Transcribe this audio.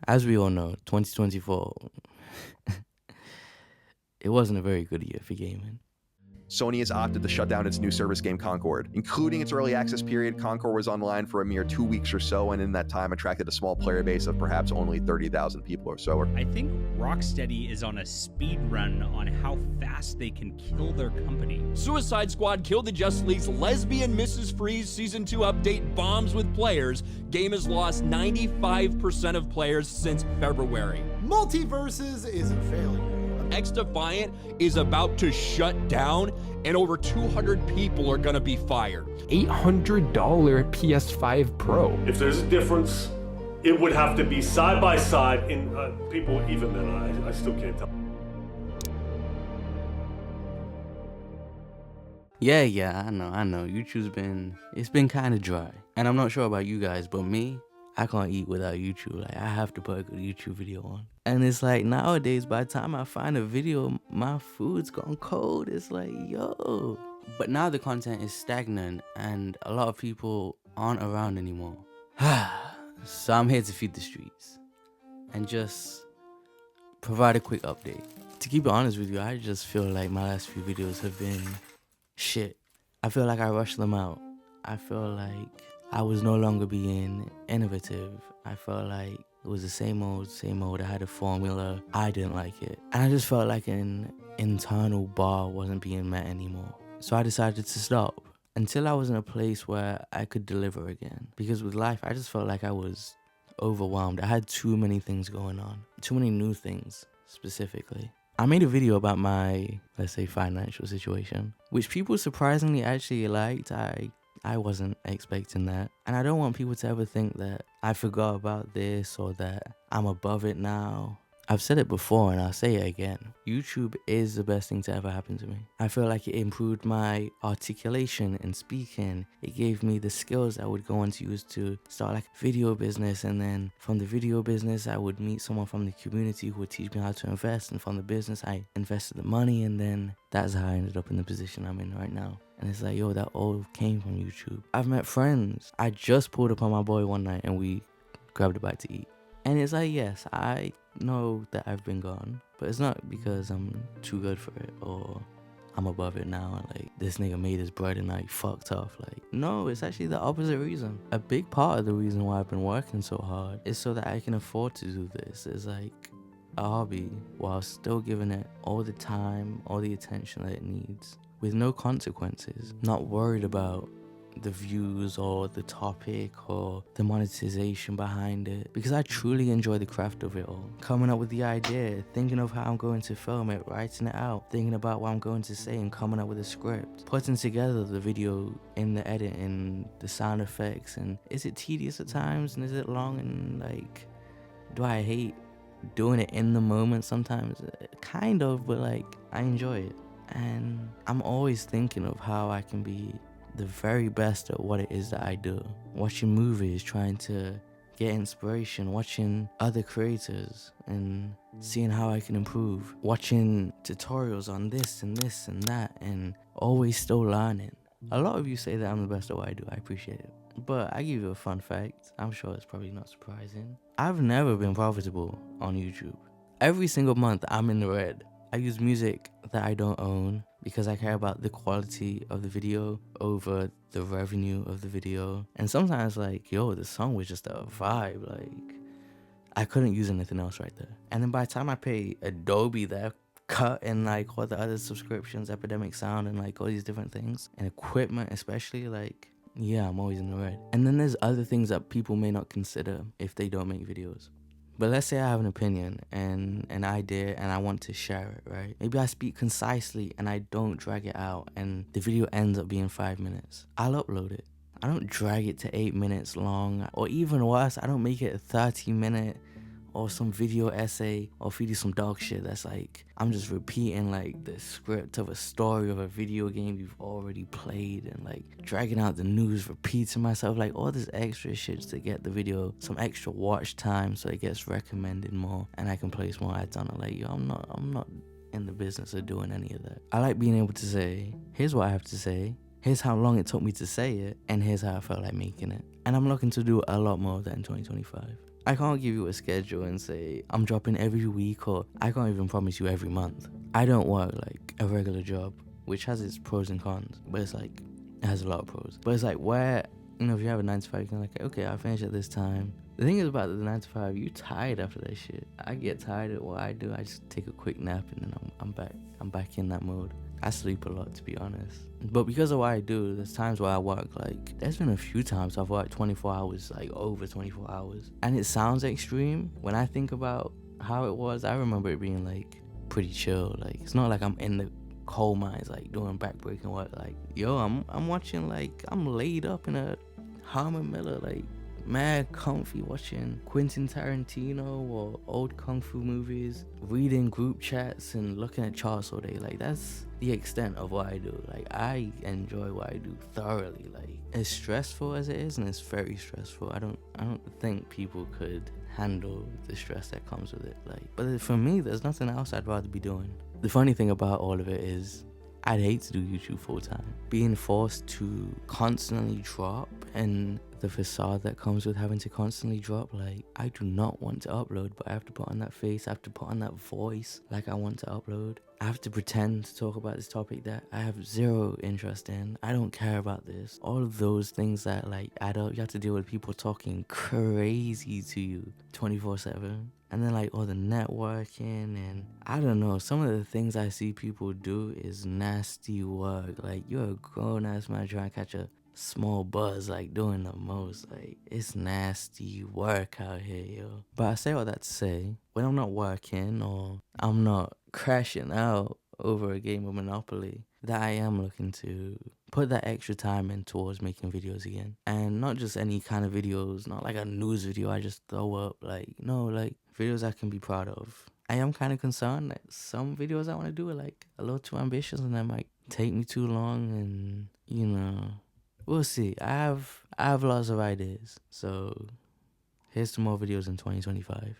As we all know, 2024, it wasn't a very good year for gaming. Sony has opted to shut down its new service game Concord. Including its early access period, Concord was online for a mere 2 weeks or so, and in that time attracted a small player base of perhaps only 30,000 people or so. I think Rocksteady is on a speed run on how fast they can kill their company. Suicide Squad Kill the Justice League's lesbian Mrs. Freeze Season 2 update bombs with players. Game has lost 95% of players since February. Multiverses is a failure. X-Defiant is about to shut down, and over 200 people are gonna be fired. $800 PS5 Pro. If there's a difference, it would have to be side by side. In people, even then, I still can't tell. Yeah, I know. It's been kind of dry. And I'm not sure about you guys, but me, I can't eat without YouTube. Like, I have to put a good YouTube video on. And it's like, nowadays, by the time I find a video, my food's gone cold. It's like, yo. But now the content is stagnant and a lot of people aren't around anymore. So I'm here to feed the streets and just provide a quick update. To keep it honest with you, I just feel like my last few videos have been shit. I feel like I rushed them out. I feel like I was no longer being innovative. I felt like it was the same old. I had a formula. I didn't like it. And I just felt like an internal bar wasn't being met anymore. So I decided to stop until I was in a place where I could deliver again. Because with life, I just felt like I was overwhelmed. I had too many things going on. Too many new things, specifically. I made a video about my, let's say, financial situation, which people surprisingly actually liked. I wasn't expecting that. And I don't want people to ever think that I forgot about this or that I'm above it now. I've said it before and I'll say it again. YouTube is the best thing to ever happen to me. I feel like it improved my articulation and speaking. It gave me the skills I would go on to use to start like a video business. And then from the video business, I would meet someone from the community who would teach me how to invest. And from the business, I invested the money. And then that's how I ended up in the position I'm in right now. And it's like, yo, that all came from YouTube. I've met friends. I just pulled up on my boy one night and we grabbed a bite to eat. And it's like, yes, I know that I've been gone, but it's not because I'm too good for it or I'm above it now and like this nigga made his bread and I fucked off. Like, no, it's actually the opposite reason. A big part of the reason why I've been working so hard is so that I can afford to do this. It's like a hobby while still giving it all the time, all the attention that it needs with no consequences. Not worried about the views or the topic or the monetization behind it, because I truly enjoy the craft of it all. Coming up with the idea, thinking of how I'm going to film it, writing it out, thinking about what I'm going to say and coming up with a script, putting together the video in the edit and the sound effects. And is it tedious at times and is it long and like, do I hate doing it in the moment sometimes? Kind of, but like I enjoy it. And I'm always thinking of how I can be the very best at what it is that I do. Watching movies, trying to get inspiration, watching other creators and seeing how I can improve. Watching tutorials on this and this and that and always still learning. A lot of you say that I'm the best at what I do. I appreciate it. But I give you a fun fact. I'm sure it's probably not surprising. I've never been profitable on YouTube. Every single month I'm in the red. I use music that I don't own because I care about the quality of the video over the revenue of the video. And sometimes like, yo, the song was just a vibe. Like, I couldn't use anything else right there. And then by the time I pay Adobe that cut and like all the other subscriptions, Epidemic Sound and like all these different things, and equipment especially, like, yeah, I'm always in the red. And then there's other things that people may not consider if they don't make videos. But let's say I have an opinion and an idea and I want to share it, right? Maybe I speak concisely and I don't drag it out and the video ends up being 5 minutes. I'll upload it. I don't drag it to 8 minutes long, or even worse, I don't make it a 30-minute or some video essay or feed you some dog shit that's like, I'm just repeating like the script of a story of a video game you've already played and like dragging out the news, repeating myself, like all this extra shit to get the video some extra watch time so it gets recommended more and I can place more ads on it. Like, yo, I'm not in the business of doing any of that. I like being able to say, here's what I have to say, here's how long it took me to say it, and here's how I felt like making it. And I'm looking to do a lot more of that in 2025. I can't give you a schedule and say I'm dropping every week, or I can't even promise you every month. I don't work like a regular job, which has its pros and cons, but it's like, it has a lot of pros. But it's like where, if you have a 9 to 5, you can like, okay, I'll finish at this time. The thing is about the 9 to 5, you tired after that shit. I get tired of what I do. I just take a quick nap and then I'm back in that mode. I sleep a lot, to be honest. But because of what I do, there's times where I work, like, there's been a few times I've worked 24 hours, like over 24 hours. And it sounds extreme. When I think about how it was, I remember it being like pretty chill. Like, it's not like I'm in the coal mines, like doing backbreaking work. Like, yo, I'm watching, like, I'm laid up in a Harmon Miller, like, mad comfy, watching Quentin Tarantino or old kung fu movies, reading group chats and looking at charts all day. Like, that's the extent of what I do. Like, I enjoy what I do thoroughly. Like, as stressful as it is, and it's very stressful, I don't think people could handle the stress that comes with it. Like, but for me, there's nothing else I'd rather be doing. The funny thing about all of it is, I'd hate to do YouTube full time. Being forced to constantly drop, and the facade that comes with having to constantly drop, like, I do not want to upload, but I have to put on that face, I have to put on that voice like I want to upload. I have to pretend to talk about this topic that I have zero interest in. I don't care about this. All of those things that, like, add up. You have to deal with people talking crazy to you 24/7. And then, like, all the networking, and I don't know, some of the things I see people do is nasty work. Like, you're a grown-ass man trying to catch a small buzz, like, doing the most. Like, it's nasty work out here, yo. But I say all that to say, when I'm not working or I'm not crashing out over a game of Monopoly, that I am looking to put that extra time in towards making videos again. And not just any kind of videos, not like a news video I just throw up. Like, no, like, videos I can be proud of. I am kind of concerned that some videos I want to do are like a little too ambitious, and that might take me too long, and we'll see. I have lots of ideas. So here's some more videos in 2025.